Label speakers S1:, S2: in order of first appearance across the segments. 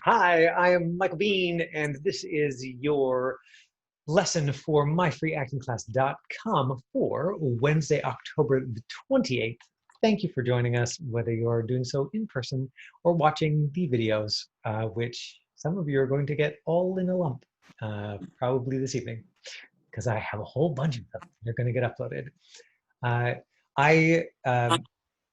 S1: Hi, I am Michael Bean, and this is your lesson for myfreeactingclass.com for Wednesday, October the 28th. Thank you for joining us, whether you're doing so in person or watching the videos, which some of you are going to get all in a lump, probably this evening, because I have a whole bunch of them. They're going to get uploaded. Uh, I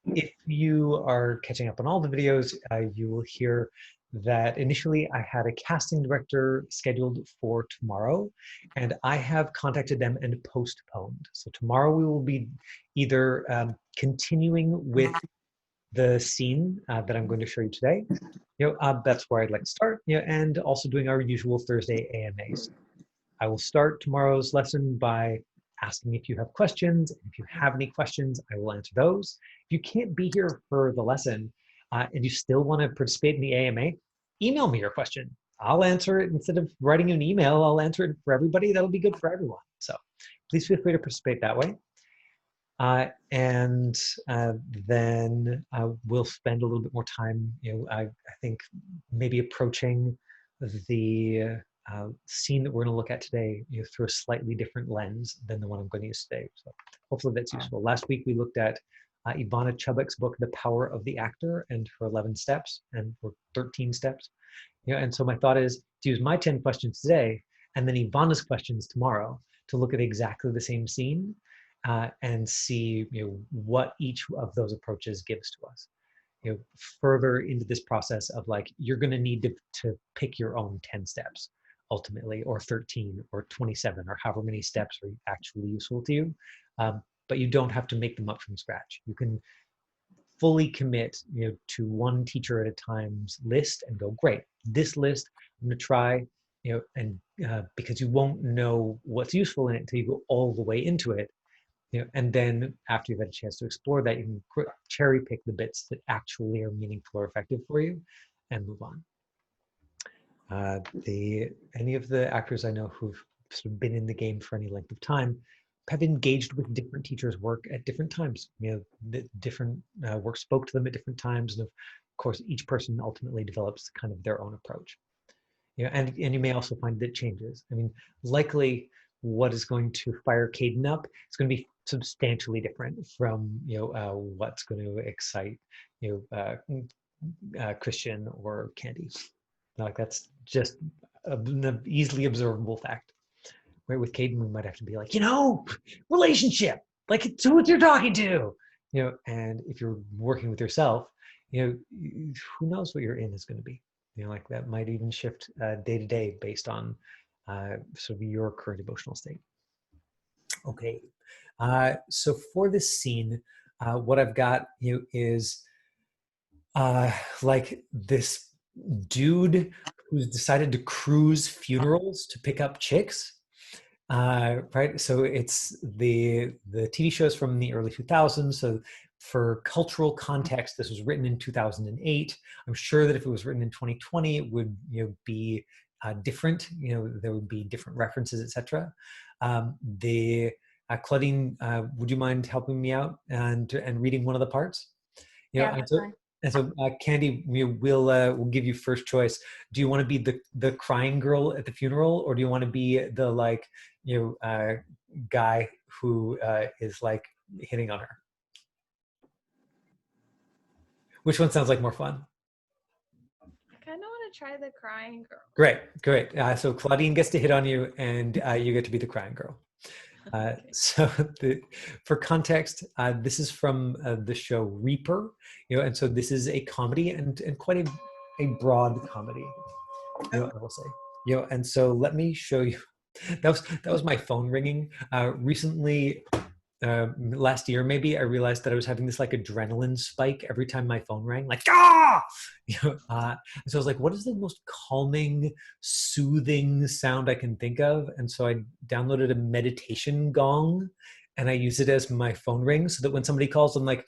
S1: If you are catching up on all the videos, you will hear that initially I had a casting director scheduled for tomorrow, and I have contacted them and postponed. So tomorrow we will be either continuing with the scene that I'm going to show you today. That's where I'd like to start, and also doing our usual Thursday AMAs. I will start tomorrow's lesson by asking if you have questions. If you have any questions, I will answer those. If you can't be here for the lesson and you still want to participate in the AMA, email me your question. I'll answer it instead of writing you an email. I'll answer it for everybody. That'll be good for everyone. So please feel free to participate that way. And then we'll spend a little bit more time, I think maybe approaching the scene that we're going to look at today through a slightly different lens than the one I'm going to use today. So hopefully that's useful. Last week we looked at Ivana Chubbuck's book, The Power of the Actor, and her 11 steps, and or 13 steps. And so my thought is to use my 10 questions today and then Ivana's questions tomorrow to look at exactly the same scene and see what each of those approaches gives to us. Further into this process of like, you're going to need to pick your own 10 steps ultimately, or 13 or 27 or however many steps are actually useful to you. But you don't have to make them up from scratch. You can fully commit to one teacher at a time's list and go, great, this list I'm going to try, and because you won't know what's useful in it until you go all the way into it. And then after you've had a chance to explore that, you can cherry pick the bits that actually are meaningful or effective for you and move on. Any of the actors I know who've sort of been in the game for any length of time have engaged with different teachers' work at different times. The different work spoke to them at different times, and of course, each person ultimately develops kind of their own approach. And you may also find that it changes. I mean, likely what is going to fire Caden up is going to be substantially different from what's going to excite Christian or Candy. Like that's just an easily observable fact. Right, with Caden, we might have to be like, relationship, like it's who you're talking to, and if you're working with yourself, who knows what your in is going to be, like that might even shift day to day based on sort of your current emotional state. Okay, so for this scene, what I've got is like this dude who's decided to cruise funerals to pick up chicks. Right, so it's the TV shows from the early 2000s. So for cultural context, this was written in 2008. I'm sure that if it was written in 2020, it would be different. There would be different references, etc. Claudine, would you mind helping me out and reading one of the parts?
S2: Yeah, that's fine.
S1: And so, Candy, we'll give you first choice. Do you want to be the crying girl at the funeral, or do you want to be the guy who is like hitting on her? Which one sounds like more fun?
S2: I kind of want to try the crying girl.
S1: Great. So Claudine gets to hit on you, and you get to be the crying girl. Okay. So for context, this is from the show Reaper, and so this is a comedy and quite a broad comedy, I will say, and so let me show you. That was my phone ringing. Recently, last year maybe, I realized that I was having this like adrenaline spike every time my phone rang, like so I was like, what is the most calming, soothing sound I can think of? And so I downloaded a meditation gong, and I use it as my phone ring, so that when somebody calls, I'm like,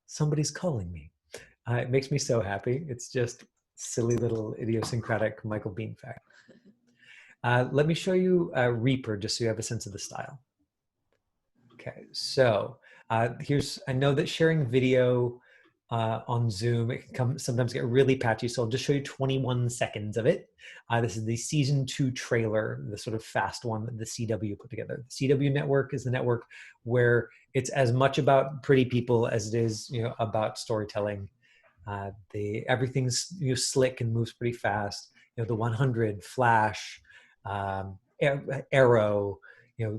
S1: somebody's calling me. It makes me so happy. It's just silly little idiosyncratic Michael Bean fact. Let me show you Reaper, just so you have a sense of the style. Okay, so I know that sharing video on Zoom. It can sometimes get really patchy, so I'll just show you 21 seconds of it. This is the season 2 trailer, the sort of fast one that the CW put together. The CW network is the network where it's as much about pretty people as it is, about storytelling. Everything's slick and moves pretty fast. The 100, Flash, Arrow,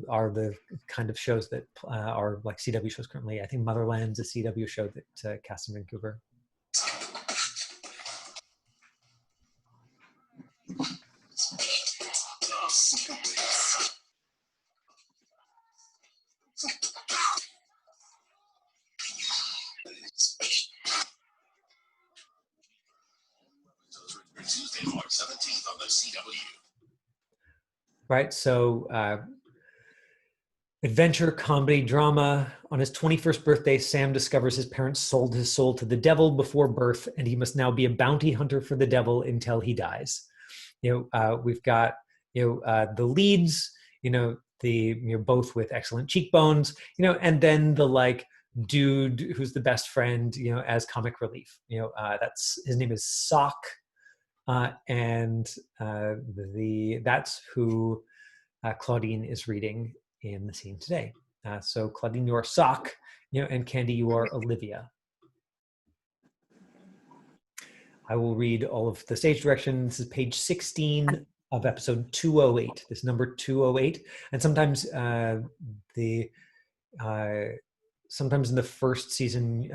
S1: are the kind of shows that are like CW shows currently. I think Motherland's a CW show that casts in Vancouver. Tuesday, March 17th on the CW. Right, so adventure, comedy, drama. On his 21st birthday, Sam discovers his parents sold his soul to the devil before birth, and he must now be a bounty hunter for the devil until he dies. We've got the leads, both with excellent cheekbones, and then the dude who's the best friend, as comic relief. That's his name is Sock, and that's who Claudine is reading in the scene today. So Claudine, you are Sock, and Candy, you are Olivia. I will read all of the stage direction. This is page 16 of episode 208. This number 208, and sometimes sometimes in the first season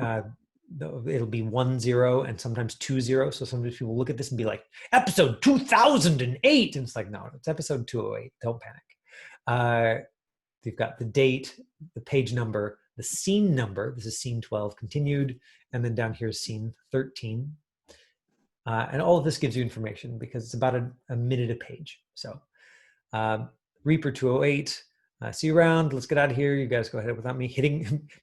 S1: it'll be 10 and sometimes 20. So sometimes people look at this and be like, episode 2008, and it's like, no, it's episode 208. Don't panic. You've got the date, the page number, the scene number. This is scene 12 continued, and then down here is scene 13. And all of this gives you information because it's about a minute a page. So Reaper 208, see you around. Let's get out of here. You guys go ahead without me.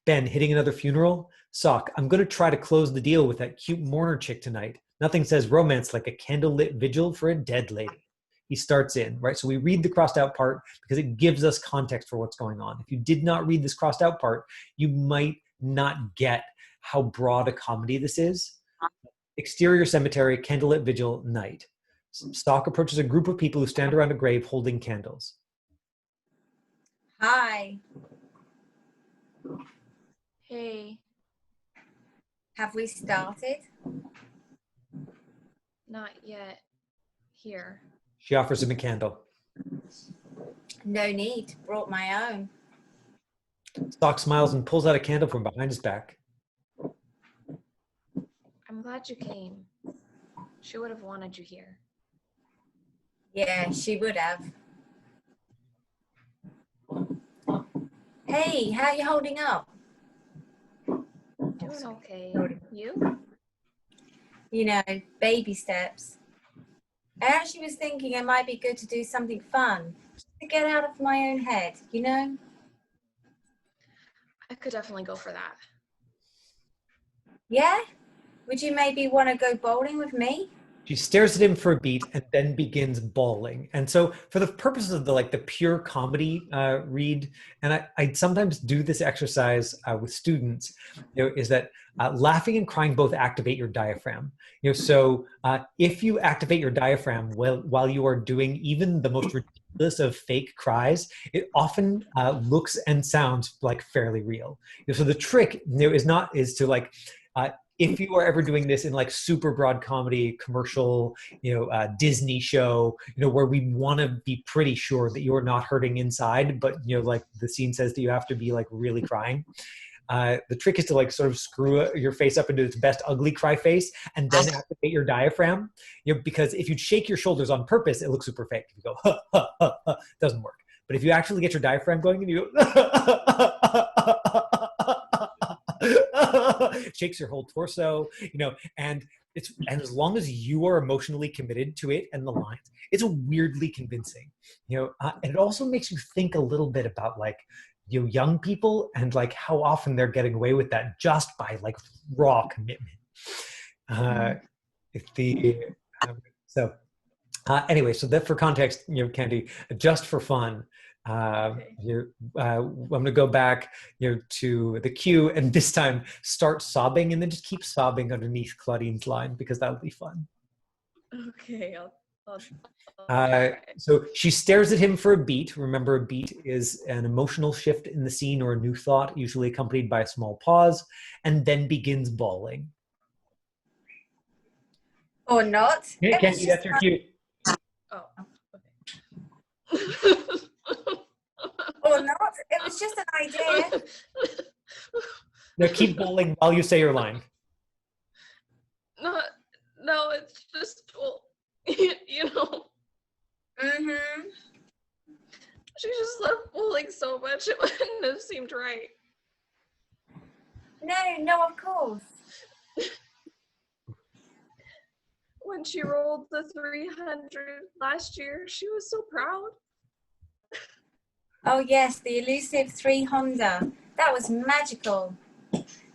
S1: Ben hitting another funeral. Sock, I'm going to try to close the deal with that cute mourner chick tonight. Nothing says romance like a candlelit vigil for a dead lady. He starts in, right? So we read the crossed out part because it gives us context for what's going on. If you did not read this crossed out part, you might not get how broad a comedy this is. Exterior cemetery, candlelit vigil, night. Sock approaches a group of people who stand around a grave holding candles.
S3: Hi.
S2: Hey.
S3: Have we started?
S2: Not yet. Here.
S1: She offers him a candle.
S3: No need. Brought my own.
S1: Sock smiles and pulls out a candle from behind his back.
S2: I'm glad you came. She would have wanted you here.
S3: Yeah, she would have. Hey, how you holding up?
S2: Doing okay. You?
S3: You know, baby steps. I actually was thinking it might be good to do something fun to get out of my own head,
S2: I could definitely go for that.
S3: Yeah? Would you maybe want to go bowling with me?
S1: She stares at him for a beat and then begins bawling. And so for the purposes of the pure comedy read, and I sometimes do this exercise with students, is that laughing and crying both activate your diaphragm. So if you activate your diaphragm while you are doing even the most ridiculous of fake cries, it often looks and sounds like fairly real. So the trick is to if you are ever doing this in super broad comedy, commercial, Disney show, where we want to be pretty sure that you're not hurting inside, but the scene says that you have to be really crying. The trick is to sort of screw your face up into its best ugly cry face and then activate your diaphragm. Because if you shake your shoulders on purpose, it looks super fake. If you go, ha, ha, ha, ha, it doesn't work. But if you actually get your diaphragm going and you go, shakes your whole torso, and as long as you are emotionally committed to it and the lines, it's weirdly convincing, and it also makes you think a little bit about young people and how often they're getting away with that just by raw commitment. Anyway, so that for context, Candy, just for fun,
S2: Okay.
S1: I'm going to go back, to the cue, and this time start sobbing, and then just keep sobbing underneath Claudine's line because that would be fun.
S2: Okay, I'll try.
S1: So she stares at him for a beat. Remember, a beat is an emotional shift in the scene or a new thought, usually accompanied by a small pause, and then begins bawling.
S3: Or not.
S1: Yeah,
S3: It was
S1: Candy,
S3: just
S1: that's your cue.
S2: Oh, okay.
S3: or not. It was just an idea.
S1: Now keep bawling while you say your line.
S2: No, it's just, well, you know,
S3: Mm-hmm.
S2: she just loved bowling so much, it wouldn't have seemed right.
S3: No, of course.
S2: When she rolled the 300 last year, she was so proud.
S3: Oh yes, the elusive 3 Honda. That was magical.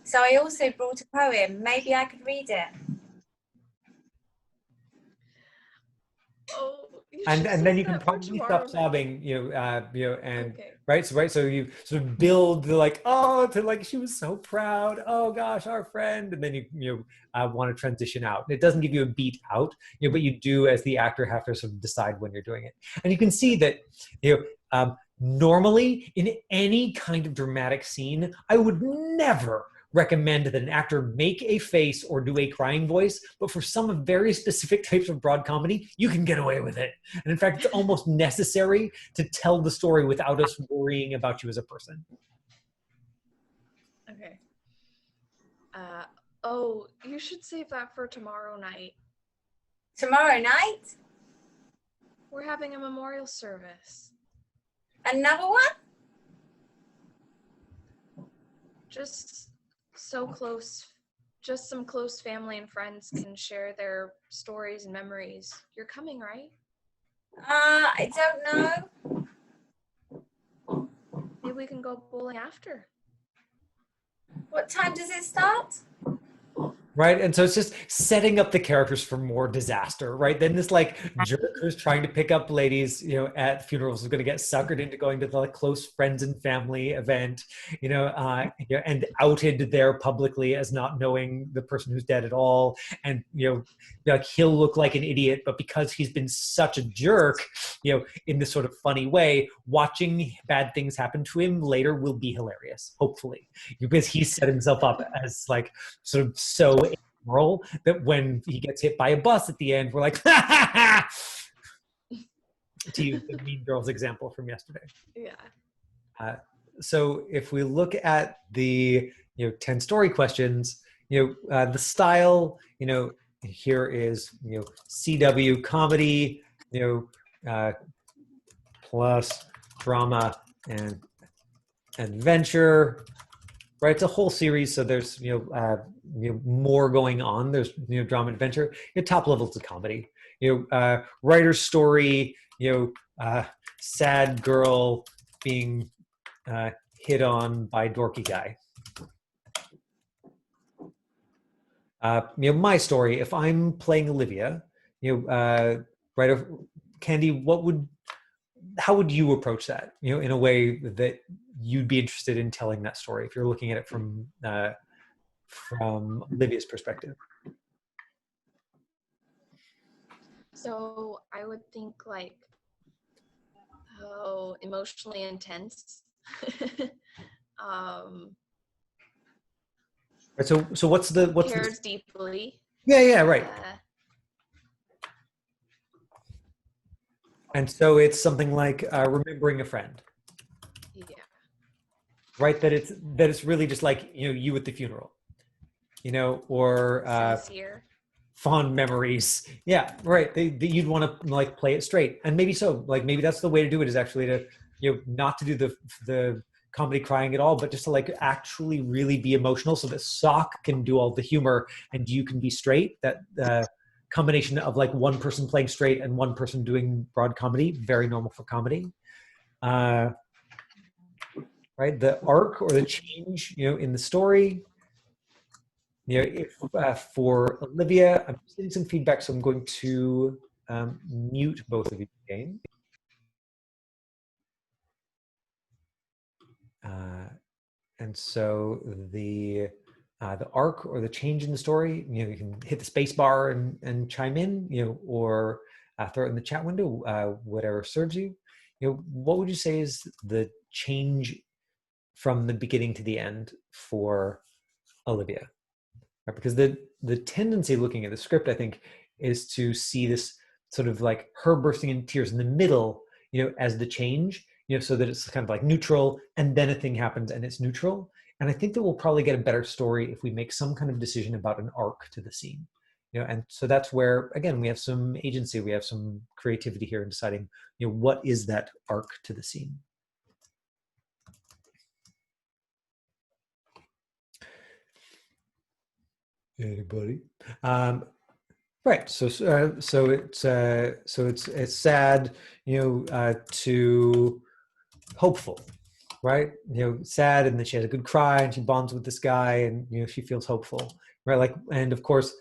S3: So I also brought a poem. Maybe I could read it.
S2: Oh, you
S1: And
S2: should
S1: then
S2: save
S1: you can
S2: that for
S1: probably
S2: tomorrow
S1: stop
S2: night.
S1: sobbing, and
S2: Okay.
S1: right, so you sort of build the like, oh, to like she was so proud, oh gosh, our friend, and then you want to transition out. It doesn't give you a beat out, but you do as the actor have to sort of decide when you're doing it, and you can see that normally in any kind of dramatic scene, I would never recommend that an actor make a face or do a crying voice, but for some very specific types of broad comedy, you can get away with it. And in fact, it's almost necessary to tell the story without us worrying about you as a person.
S2: Okay. Oh, you should save that for tomorrow night.
S3: Tomorrow night?
S2: We're having a memorial service.
S3: Another one?
S2: Just so close. Just some close family and friends can share their stories and memories. You're coming, right?
S3: I don't know.
S2: Maybe we can go bowling after.
S3: What time does it start?
S1: Right, and so it's just setting up the characters for more disaster, right? Then this like jerk who's trying to pick up ladies, at funerals is going to get suckered into going to the like, close friends and family event, and outed there publicly as not knowing the person who's dead at all, and like he'll look like an idiot, but because he's been such a jerk, in this sort of funny way, watching bad things happen to him later will be hilarious, hopefully, because he's set himself up as like sort of so moral that when he gets hit by a bus at the end, we're like, ha ha ha! To use the Mean Girls example from yesterday.
S2: Yeah.
S1: So if we look at the 10 story questions, the style, here is CW comedy, plus drama and adventure. Right, it's a whole series, so there's more going on. There's drama and adventure. Top levels of comedy. Writer's story. Sad girl being hit on by dorky guy. My story. If I'm playing Olivia, writer Candy, how would you approach that? In a way that you'd be interested in telling that story if you're looking at it from Olivia's perspective.
S2: So I would think like, emotionally intense.
S1: Right, so what's
S2: Cares deeply.
S1: Yeah, right. And so it's something like remembering a friend.
S2: Yeah.
S1: Right, that it's really just like you at the funeral, or
S2: Sincere.
S1: fond memories. Yeah, right. You'd want to like play it straight, and maybe so. Like maybe that's the way to do it, is actually to not to do the comedy crying at all, but just to like actually really be emotional, so that Sock can do all the humor and you can be straight. That combination of like one person playing straight and one person doing broad comedy, very normal for comedy. Right, the arc or the change, in the story. If for Olivia, I'm getting some feedback, so I'm going to mute both of you again. and so the arc or the change in the story, you can hit the space bar and chime in, or throw it in the chat window, whatever serves you. What would you say is the change from the beginning to the end for Olivia? Right? Because the tendency looking at the script, I think, is to see this sort of like her bursting in tears in the middle, as the change, so that it's kind of like neutral, and then a thing happens and it's neutral. And I think that we'll probably get a better story if we make some kind of decision about an arc to the scene. And so that's where, again, we have some agency, we have some creativity here in deciding, what is that arc to the scene. Anybody? Right. So it's sad, to hopeful, right? Sad, and then she has a good cry, and she bonds with this guy, and she feels hopeful, right? Like, and of course,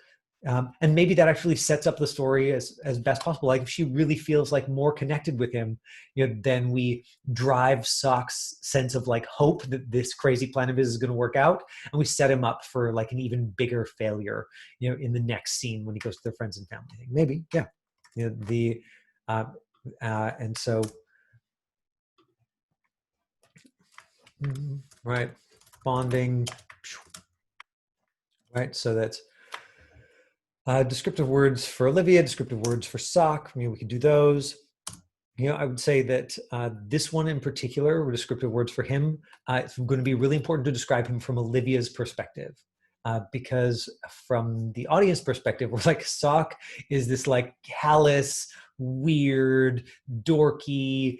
S1: and maybe that actually sets up the story as best possible. Like, if she really feels like more connected with him, then we drive Sock's sense of like hope that this crazy plan of his is going to work out, and we set him up for like an even bigger failure, in the next scene when he goes to their friends and family. Maybe, yeah, and so. Right, bonding, right? So that's descriptive words for Olivia, descriptive words for Sock. We could do those. I would say that this one in particular, descriptive words for him, it's going to be really important to describe him from Olivia's perspective. Because from the audience perspective, we're like, Sock is this like callous, weird, dorky,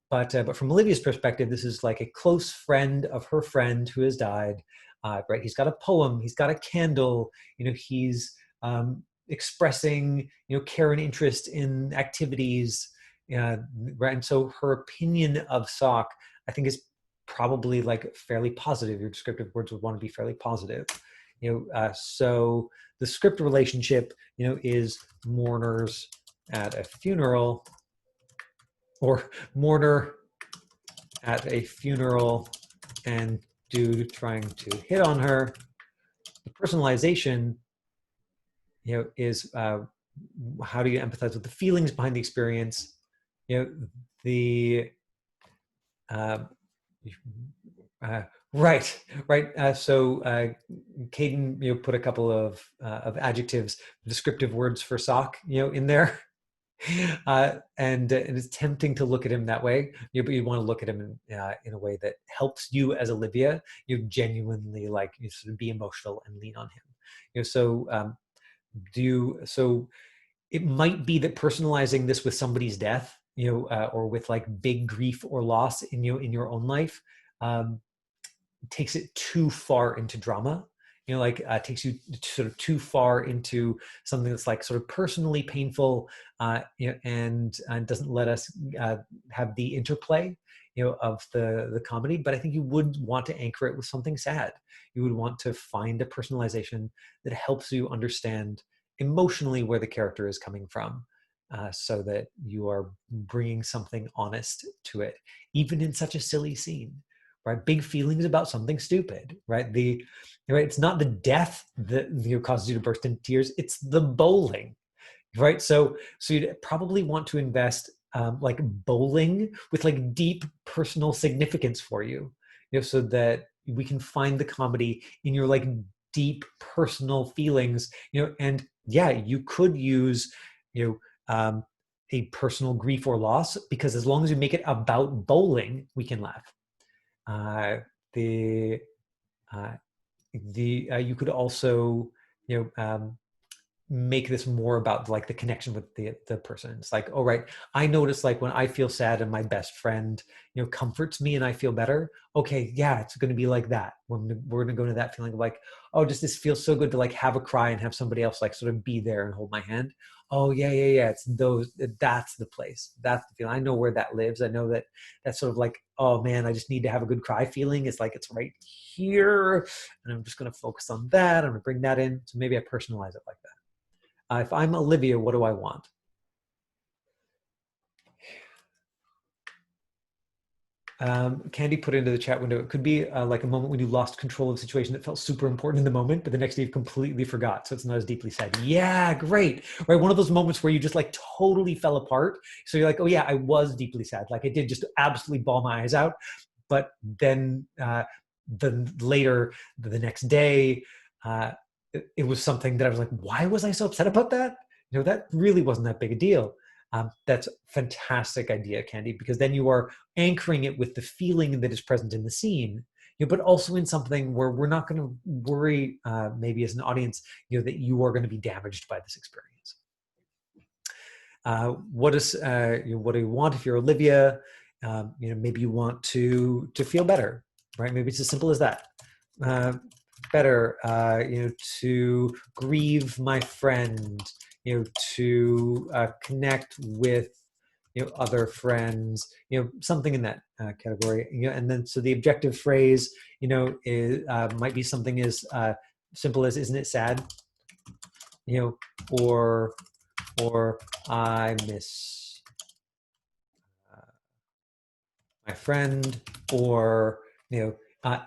S1: but from Olivia's perspective, this is like a close friend of her friend who has died, right? He's got a poem, he's got a candle, he's expressing, care and interest in activities, right? And so her opinion of Sock, I think, is probably like fairly positive. Your descriptive words would want to be fairly positive. So the script relationship, is mourners at a funeral, or mourner at a funeral and dude trying to hit on her. The personalization, is how do you empathize with the feelings behind the experience? The right. So Caden, put a couple of adjectives, descriptive words for Sock, in there. And it's tempting to look at him that way, but you want to look at him in a way that helps you as Olivia, genuinely like sort of be emotional and lean on him. So so it might be that personalizing this with somebody's death, or with like big grief or loss in your own life, takes it too far into drama. Takes you sort of too far into something that's like sort of personally painful, and doesn't let us have the interplay, of the comedy. But I think you would want to anchor it with something sad. You would want to find a personalization that helps you understand emotionally where the character is coming from, so that you are bringing something honest to it, even in such a silly scene. Right, big feelings about something stupid. Right, it's not the death that causes you to burst into tears; it's the bowling. Right, so you'd probably want to invest like bowling with like deep personal significance for you, so that we can find the comedy in your like deep personal feelings. And yeah, you could use a personal grief or loss, because as long as you make it about bowling, we can laugh. The you could also make this more about like the connection with the person. It's like, oh right, I notice like when I feel sad and my best friend comforts me and I feel better. Okay, yeah, it's going to be like that. We're going to go to that feeling of like, oh, just this feels so good to like have a cry and have somebody else like sort of be there and hold my hand. Oh yeah, it's that's the place, that's the feeling. I know where that lives. I know that that's sort of like, oh man, I just need to have a good cry feeling. It's like, it's right here, and I'm just going to focus on that. I'm going to bring that in. So maybe I personalize it like that. If I'm Olivia, what do I want? Candy put into the chat window, it could be like a moment when you lost control of a situation that felt super important in the moment, but the next day you completely forgot. So it's not as deeply sad. Yeah, great. Right. One of those moments where you just like totally fell apart. So you're like, oh yeah, I was deeply sad. Like I did just absolutely bawl my eyes out. But then later, the next day, it was something that I was like, why was I so upset about that? That really wasn't that big a deal. That's a fantastic idea, Candy, because then you are anchoring it with the feeling that is present in the scene, but also in something where we're not going to worry, maybe as an audience, that you are going to be damaged by this experience. What do you want if you're Olivia? Maybe you want to feel better, right? Maybe it's as simple as that. Better, to grieve my friend, to connect with other friends, something in that category. And then so the objective phrase, might be something as simple as "Isn't it sad?" Or "I miss my friend," or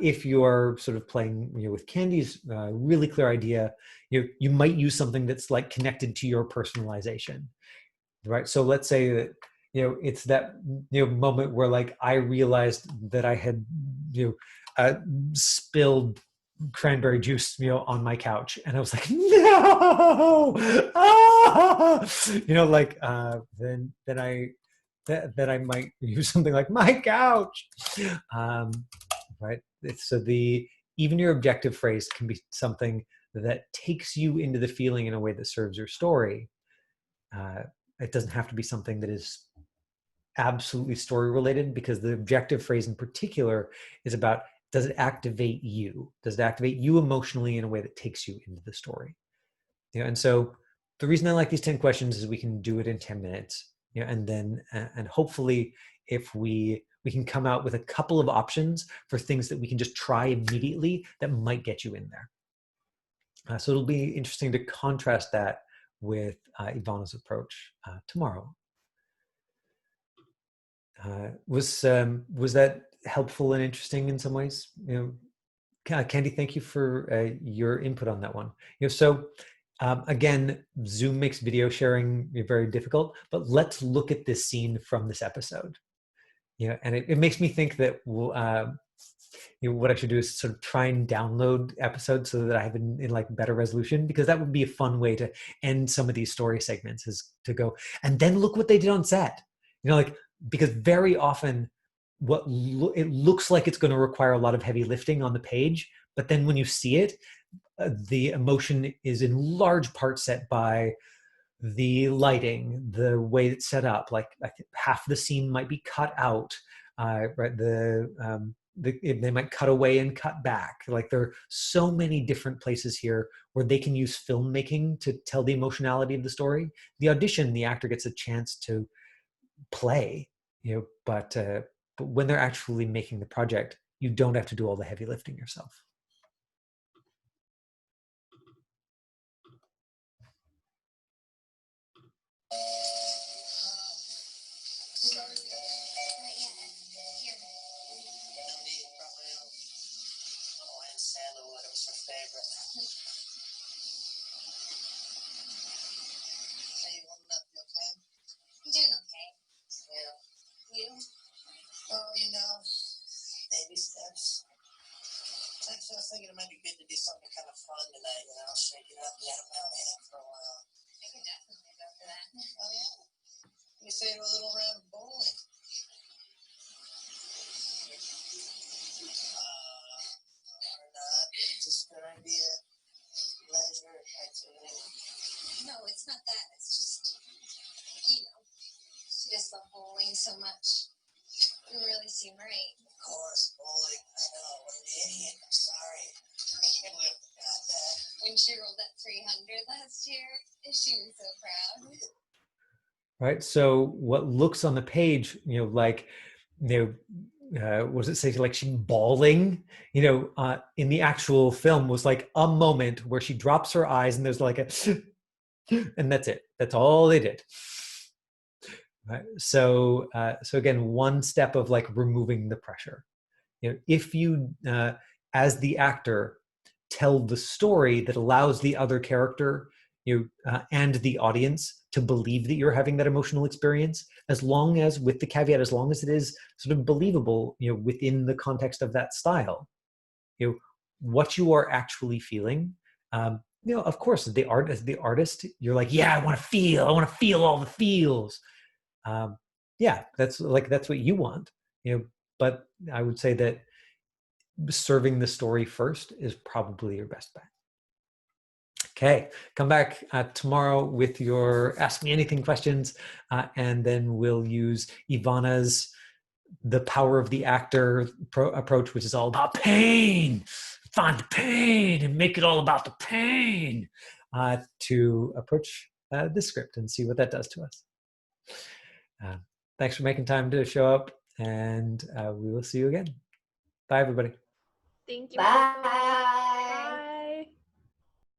S1: if you're sort of playing with Candy's really clear idea, you might use something that's like connected to your personalization, right? So let's say that it's that moment where like I realized that I had spilled cranberry juice on my couch, and I was like, no, then I that I might use something like "my couch," right? So even your objective phrase can be something that takes you into the feeling in a way that serves your story. It doesn't have to be something that is absolutely story related, because the objective phrase in particular is about, does it activate you? Does it activate you emotionally in a way that takes you into the story? And so the reason I like these 10 questions is we can do it in 10 minutes, and then and hopefully if we can come out with a couple of options for things that we can just try immediately that might get you in there. So it'll be interesting to contrast that with Ivana's approach tomorrow. Was that helpful and interesting in some ways? Candy, thank you for your input on that one. So again, Zoom makes video sharing very difficult, but let's look at this scene from this episode. And it makes me think that what I should do is sort of try and download episodes so that I have in like better resolution, because that would be a fun way to end some of these story segments, is to go and then look what they did on set. Because very often it looks like it's going to require a lot of heavy lifting on the page, but then when you see it, the emotion is in large part set by the lighting, the way it's set up. Like I think half the scene might be cut out, right? They might cut away and cut back. Like there are so many different places here where they can use filmmaking to tell the emotionality of the story. The audition, the actor gets a chance to play, but when they're actually making the project, you don't have to do all the heavy lifting yourself.
S4: I'm doing okay. Yeah. You? Oh, baby steps. Actually, I was thinking it might be good to do something kind of fun tonight, shake it up, get them out in for a while.
S2: I could definitely go for that.
S4: Oh, yeah? We say to a little round of bowling. Or not. Just an idea. Leisure activity.
S2: No, it's not that. It's just, she just loved bowling so much. It didn't really seem right.
S4: Of course, bowling. I know. What an idiot. I'm sorry. I can't believe I forgot that.
S2: When she rolled that 300 last year, she was so proud.
S1: Right. So what looks on the page, what does it say? Like she's bawling, in the actual film was like a moment where she drops her eyes and there's like a, and that's it. That's all they did. Right? So again, one step of like removing the pressure. If you, as the actor, tell the story that allows the other character, and the audience to believe that you're having that emotional experience, as long as, with the caveat, as long as it is sort of believable, within the context of that style, what you are actually feeling. Of course, as the artist, you're like, yeah, I want to feel all the feels. Yeah, that's what you want, but I would say that serving the story first is probably your best bet. Okay, come back tomorrow with your Ask Me Anything questions, and then we'll use Ivana's The Power of the Actor approach, which is all about pain. Find the pain and make it all about the pain, to approach the script and see what that does to us. Thanks for making time to show up, and we will see you again. Bye, everybody.
S2: Thank you.
S3: Bye.